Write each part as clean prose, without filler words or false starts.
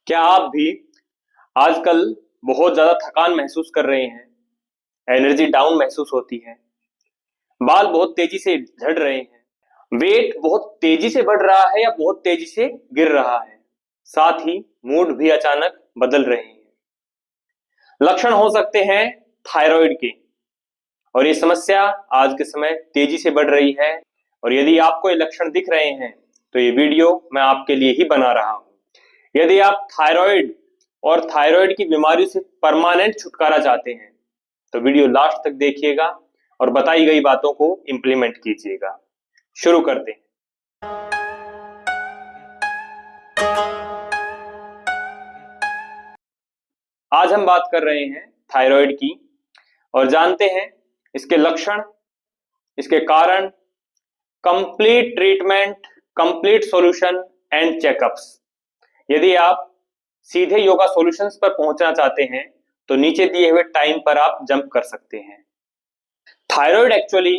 क्या आप भी आजकल बहुत ज्यादा थकान महसूस कर रहे हैं? एनर्जी डाउन महसूस होती है, बाल बहुत तेजी से झड़ रहे हैं, वेट बहुत तेजी से बढ़ रहा है या बहुत तेजी से गिर रहा है, साथ ही मूड भी अचानक बदल रहे हैं। लक्षण हो सकते हैं थायराइड के, और ये समस्या आज के समय तेजी से बढ़ रही है। और यदि आपको ये लक्षण दिख रहे हैं तो ये वीडियो मैं आपके लिए ही बना रहा हूं। यदि आप थायराइड और थायराइड की बीमारी से परमानेंट छुटकारा चाहते हैं तो वीडियो लास्ट तक देखिएगा और बताई गई बातों को इंप्लीमेंट कीजिएगा। शुरू करते हैं। आज हम बात कर रहे हैं थायराइड की और जानते हैं इसके लक्षण, इसके कारण, complete treatment, complete solution and checkups. यदि आप सीधे योगा सॉल्यूशंस पर पहुंचना चाहते हैं तो नीचे दिए हुए टाइम पर आप जंप कर सकते हैं। थायराइड एक्चुअली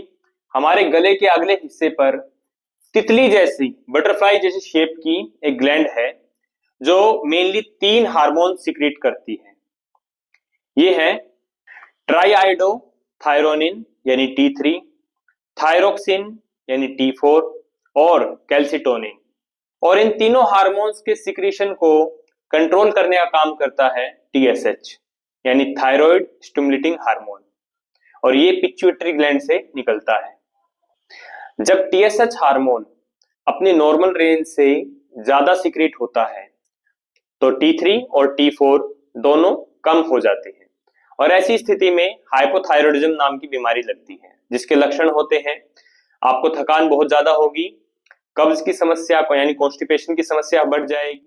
हमारे गले के अगले हिस्से पर तितली जैसी, बटरफ्लाई जैसी शेप की एक ग्लैंड है जो मेनली 3 हार्मोन सीक्रेट करती है। ये है ट्राईआइडोथायरोनिन यानी T3, थायरोक्सिन यानी T4 और कैल्सिटोनिन। और इन तीनों हार्मोन्स के सिक्रीशन को कंट्रोल करने का काम करता है TSH यानी थायराइड स्टिमुलेटिंग हार्मोन, और ये पिट्यूटरी ग्लैंड से निकलता है। जब TSH हार्मोन अपनी नॉर्मल रेंज से ज्यादा सीक्रेट होता है तो T3 और T4 दोनों कम हो जाते हैं, और ऐसी स्थिति में हाइपोथायरॉयडिज्म नाम की बीमारी लगती है, जिसके लक्षण होते हैं आपको थकान बहुत ज्यादा होगी, कब्ज की समस्या को यानी कॉन्स्टिपेशन की समस्या बढ़ जाएगी।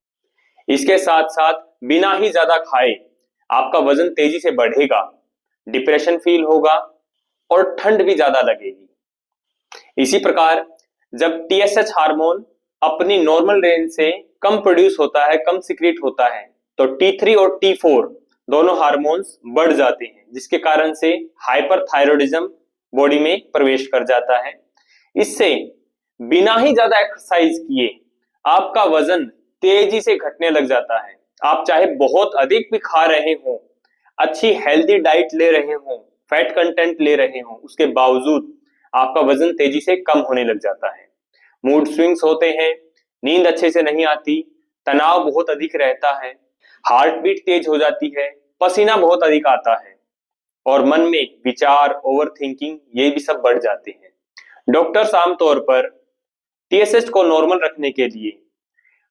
इसके साथ साथ बिना ही ज्यादा खाए आपका वजन तेजी से बढ़ेगा, डिप्रेशन फील होगा और ठंड भी ज्यादा लगेगी। इसी प्रकार जब TSH हार्मोन अपनी नॉर्मल रेंज से कम प्रोड्यूस होता है, कम सीक्रेट होता है, तो T3 और T4 दोनों हार्मोन्स बढ़ जाते हैं, जिसके कारण से हाइपरथायरॉयडिज्म बॉडी में प्रवेश कर जाता है। इससे बिना ही ज्यादा एक्सरसाइज किए आपका वजन तेजी से घटने लग जाता है। आप चाहे बहुत अधिक भी खा रहे हो, अच्छी हेल्दी डाइट ले रहे हो, फैट कंटेंट ले रहे हो, उसके बावजूद आपका वजन तेजी से कम होने लग जाता है। मूड स्विंग्स होते हैं, नींद अच्छे से नहीं आती, तनाव बहुत अधिक रहता है, हार्ट बीट तेज हो जाती है, पसीना बहुत अधिक आता है और मन में विचार, ओवर थिंकिंग ये भी सब बढ़ जाते हैं। डॉक्टर्स आमतौर पर TSH को नॉर्मल रखने के लिए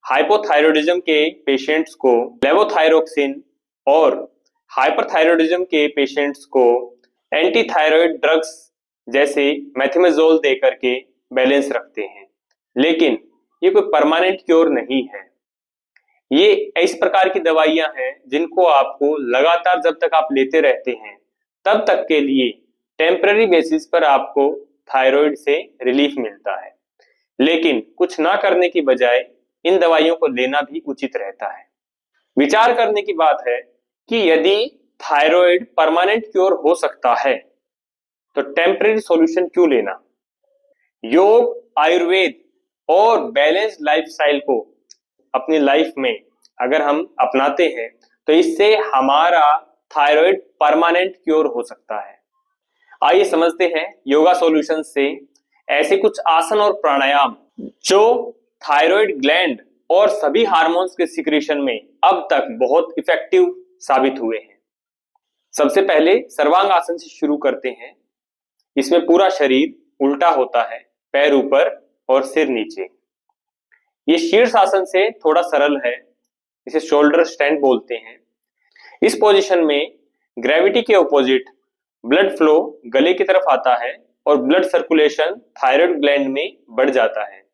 हाइपोथायरॉयडिज्म के पेशेंट्स को लेवोथायरोक्सिन और हाइपरथायरॉयडिज्म के पेशेंट्स को एंटी थायराइड ड्रग्स जैसे मेथमेजोल दे करके बैलेंस रखते हैं, लेकिन ये कोई परमानेंट क्योर नहीं है। ये इस प्रकार की दवाइयां हैं जिनको आपको लगातार जब तक आप लेते रहते हैं तब तक के लिए टेम्पररी बेसिस पर आपको थायराइड से रिलीफ मिलता है, लेकिन कुछ ना करने की बजाय इन दवाइयों को लेना भी उचित रहता है। विचार करने की बात है कि यदि थायराइड परमानेंट क्योर हो सकता है तो टेम्पररी सॉल्यूशन क्यों लेना। योग, आयुर्वेद और बैलेंस्ड लाइफस्टाइल को अपनी लाइफ में अगर हम अपनाते हैं तो इससे हमारा थायराइड परमानेंट क्योर हो सकता है। आइए समझते हैं योगा सॉल्यूशन से ऐसे कुछ आसन और प्राणायाम जो थायराइड ग्लैंड और सभी हार्मोन्स के सिक्रीशन में अब तक बहुत इफेक्टिव साबित हुए हैं। सबसे पहले सर्वांग आसन से शुरू करते हैं। इसमें पूरा शरीर उल्टा होता है, पैर ऊपर और सिर नीचे। ये शीर्ष आसन से थोड़ा सरल है, इसे शोल्डर स्टैंड बोलते हैं। इस पोजीशन में ग्रेविटी के ऑपोजिट ब्लड फ्लो गले की तरफ आता है और ब्लड सर्कुलेशन थायराइड ग्लैंड में बढ़ जाता है।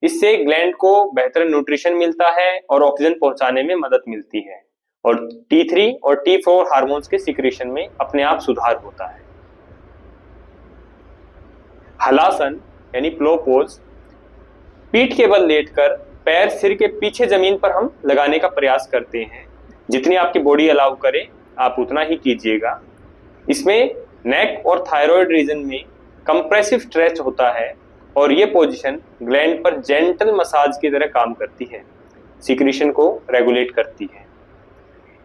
इससे ग्लैंड को बेहतर न्यूट्रिशन मिलता है और ऑक्सीजन पहुंचाने में मदद मिलती है, और T3 और T4 हार्मोन्स के सिक्रीशन में अपने आप सुधार होता है। हलासन यानी प्लो पोज, पीठ के बल लेटकर पैर सिर के पीछे जमीन पर हम लगाने का प्रयास करते हैं। जितनी आपकी बॉडी अलाउ करे आप उतना ही कीजिएगा। इसमें नेक और थायराइड रीजन में कंप्रेसिव स्ट्रेच होता है और ये पोजीशन ग्लैंड पर जेंटल मसाज की तरह काम करती है। सिक्रीशन को रेगुलेट करती है।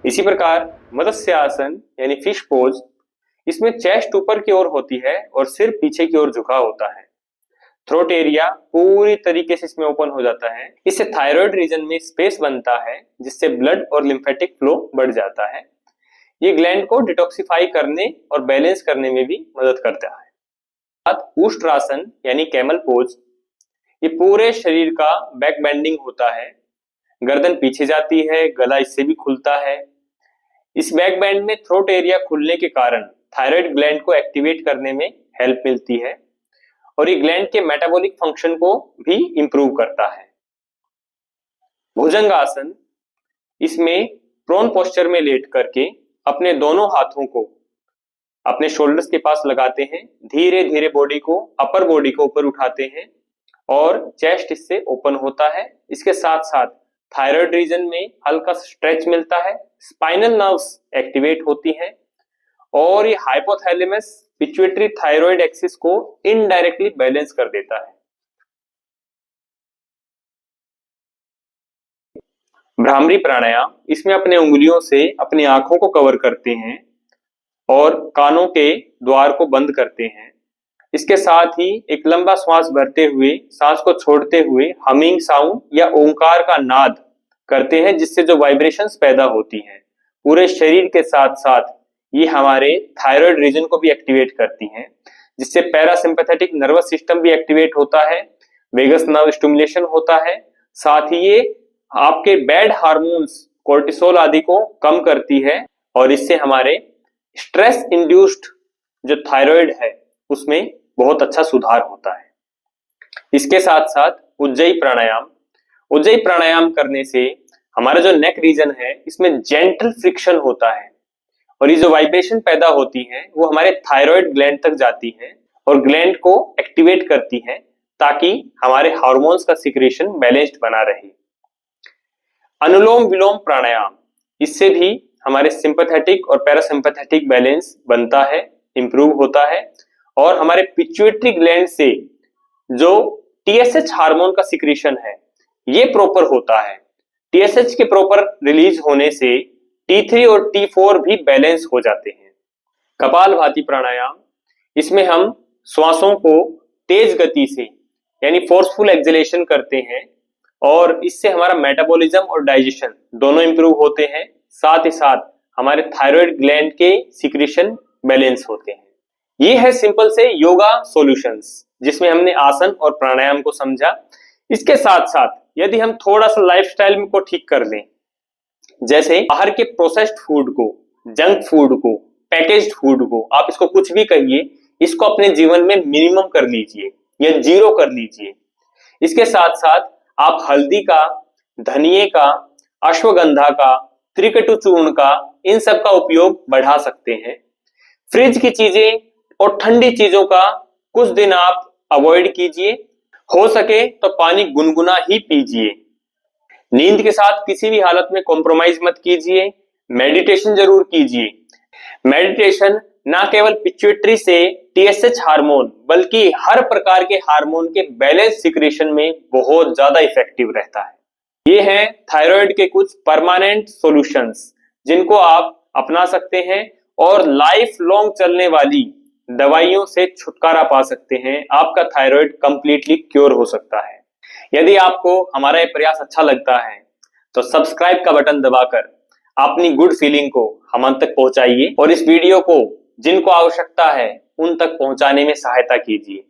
इसी प्रकार मत्स्य आसन यानी फिश पोज, इसमें चेस्ट ऊपर की ओर होती है और सिर पीछे की ओर झुका होता है। थ्रोट एरिया पूरी तरीके से इसमें ओपन हो जाता है। इससे थायराइड रीजन में स्पेस बनता है जिससे ब्लड और लिम्फेटिक फ्लो बढ़ जाता है। ये ग्लैंड को डिटॉक्सिफाई करने और बैलेंस करने में भी मदद करता है। ऊष्ट्रासन यानी कैमल पोज, ये पूरे शरीर का बैक बेंडिंग होता है। गर्दन पीछे जाती है, गला इससे भी खुलता है। इस बैक बैंड में थ्रोट एरिया खुलने के कारण थायराइड ग्लैंड को एक्टिवेट करने में हेल्प मिलती है और ये ग्लैंड के मेटाबॉलिक फंक्शन को भी इंप्रूव करता है। भुजंगासन, इसमें प्रोन पोस्चर में लेट करके अपने दोनों हाथों को अपने शोल्डर्स के पास लगाते हैं, धीरे धीरे बॉडी को, अपर बॉडी को ऊपर उठाते हैं और चेस्ट इससे ओपन होता है। इसके साथ साथ थायराइड रीजन में हल्का स्ट्रेच मिलता है, स्पाइनल नर्व्स एक्टिवेट होती हैं और ये हाइपोथैलेमस पिट्यूटरी थायराइड एक्सिस को इनडायरेक्टली बैलेंस कर देता है। भ्रामरी प्राणायाम, इसमें अपने उंगलियों से अपनी आंखों को कवर करते हैं और कानों के द्वार को बंद करते हैं। इसके साथ ही एक लंबा श्वास भरते हुए सांस को छोड़ते हुए हमिंग साउंड या ओंकार का नाद करते हैं, जिससे जो वाइब्रेशंस पैदा होती हैं पूरे शरीर के साथ साथ ये हमारे थायराइड रीजन को भी एक्टिवेट करती हैं, जिससे पैरासिम्पैथेटिक नर्वस सिस्टम भी एक्टिवेट होता है, वेगस नर्व स्टिमुलेशन होता है। साथ ही ये आपके बैड हार्मोन्स कोर्टिसोल आदि को कम करती है और इससे हमारे स्ट्रेस इंड्यूस्ड जो थायराइड है उसमें बहुत अच्छा सुधार होता है। इसके साथ साथ उज्जयी प्राणायाम करने से हमारा जो नेक रीजन है इसमें जेंटल फ्रिक्शन होता है और ये जो वाइब्रेशन पैदा होती है वो हमारे थायराइड ग्लैंड तक जाती है और ग्लैंड को एक्टिवेट करती है ताकि हमारे हार्मोन्स का सिक्रेशन बैलेंस्ड बना रहे। अनुलोम विलोम प्राणायाम, इससे भी हमारे सिंपैथेटिक और पैरासिम्पैथेटिक बैलेंस बनता है, इंप्रूव होता है और हमारे पिट्यूटरी ग्लैंड से जो टीएसएच हार्मोन का सिक्रीशन है ये प्रॉपर होता है। टीएसएच के प्रॉपर रिलीज होने से T3 और T4 भी बैलेंस हो जाते हैं। कपालभाति प्राणायाम, इसमें हम श्वासों को तेज गति से यानी फोर्सफुल एक्सहेलेशन करते हैं और इससे हमारा मेटाबॉलिज्म और डाइजेशन दोनों इंप्रूव होते हैं। साथ ही साथ हमारे थायराइड ग्लैंड के सिक्रीशन बैलेंस होते हैं। ये है सिंपल से योगा सॉल्यूशंस जिसमें हमने आसन और प्राणायाम को समझा। इसके साथ साथ यदि हम थोड़ा सा लाइफस्टाइल को ठीक कर लें, जैसे बाहर के प्रोसेस्ड फूड को, जंक फूड को, पैकेज्ड फूड को, आप इसको कुछ भी कहिए, इसको अपने जीवन में मिनिमम कर लीजिए या जीरो कर लीजिए। इसके साथ साथ आप हल्दी का, धनिये का, अश्वगंधा का, त्रिकटु चूर्ण का, इन सब का उपयोग बढ़ा सकते हैं। फ्रिज की चीजें और ठंडी चीजों का कुछ दिन आप अवॉइड कीजिए। हो सके तो पानी गुनगुना ही पीजिए। नींद के साथ किसी भी हालत में कॉम्प्रोमाइज मत कीजिए। मेडिटेशन जरूर कीजिए। मेडिटेशन ना केवल पिट्यूटरी से टीएसएच हार्मोन बल्कि हर प्रकार के हार्मोन के बैलेंस सिक्रेशन में बहुत ज्यादा इफेक्टिव रहता है। ये हैं थायराइड के कुछ परमानेंट सॉल्यूशंस जिनको आप अपना सकते हैं और लाइफ लॉन्ग चलने वाली दवाइयों से छुटकारा पा सकते हैं। आपका थायराइड कंप्लीटली क्योर हो सकता है। यदि आपको हमारा ये प्रयास अच्छा लगता है तो सब्सक्राइब का बटन दबाकर अपनी गुड फीलिंग को हम तक पहुंचाइए और इस वीडियो को जिनको आवश्यकता है उन तक पहुंचाने में सहायता कीजिए।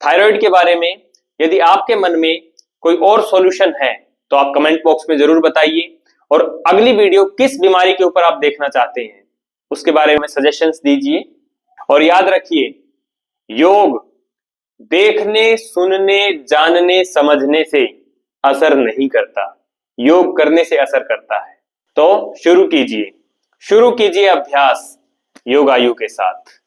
थायराइड के बारे में यदि आपके मन में कोई और सॉल्यूशन है तो आप कमेंट बॉक्स में जरूर बताइए और अगली वीडियो किस बीमारी के ऊपर आप देखना चाहते हैं उसके बारे में सजेशंस दीजिए। और याद रखिए, योग देखने, सुनने, जानने, समझने से असर नहीं करता, योग करने से असर करता है। तो शुरू कीजिए अभ्यास योगायु के साथ।